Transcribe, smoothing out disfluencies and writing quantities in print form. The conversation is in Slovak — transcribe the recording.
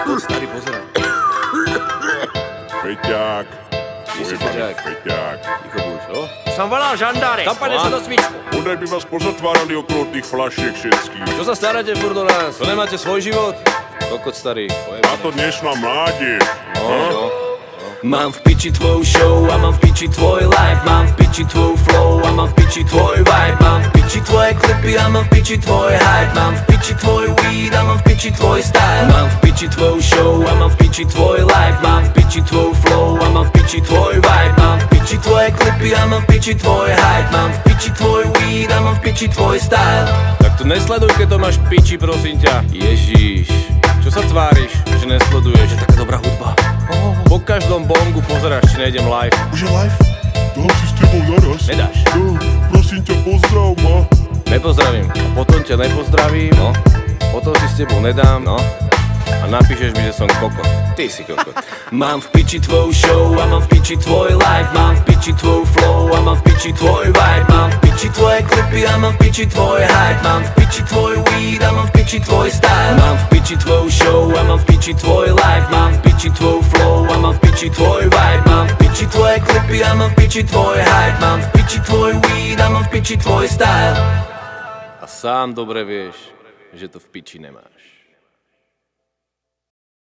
Poď, starý, pozeraj. Feťák. Ty si Ujebaný feťák. feťák. Ticho buď, jo? Som volal žandáre. Zapadne sa do smyčku. Bodaj by vás pozatvárali okolo tých fľašiek všetkých. Čo sa staráte furt do nás? To nemáte svoj život? Kokot starý. Táto dnešná mládež. No. Mám v piči tvoju show a mám v piči tvoj life. Mám v piči tvoju flow a mám v piči tvoj vibe. Mám v piči tvoje klipy a mám v piči tvoj hype. Mám v piči tvoj weed a mám v piči tvoj style. Mám v piči tvoju show a mám v piči tvoj life. Mám v piči tvoju flow a mám v piči tvoj vibe. Mám v piči tvoje klipy a mám v piči tvoj hype. Mám v piči tvoj weed a mám v piči tvoj style. Tak to nesleduj, keď to máš v piči, prosím ťa. Ježíš, čo sa tváriš, že nesleduješ? Je taká dobrá hudba. Po každom bongu pozeráš, či nejdem live. Že live? Dám si s tebou naraz. Nedáš. Prosím ťa, pozdrav ma. Nepozdravím. A potom ťa nepozdravím. No. Potom si s tebou nedám. No. A napíšeš mi, že som kokot. Ty si kokot. Mám v piči tvoju show a mám v piči tvoj life. Mám v piči tvoju flow a mám v piči tvoj vibe. Mám v piči tvoje klipy a mám v piči tvoj hype. Mám v piči tvoj weed a mám v piči tvoj style. Mám v piči tvoju show a mám v piči tvoj life. Mám v piči tvoju flow a mám v piči tvoj vibe. Mám v piči tvoje klipy a mám v piči tvoj hype. Mám v piči tvoj weed a mám v piči tvoj style. A sám dobre vieš, že to v piči nemáš.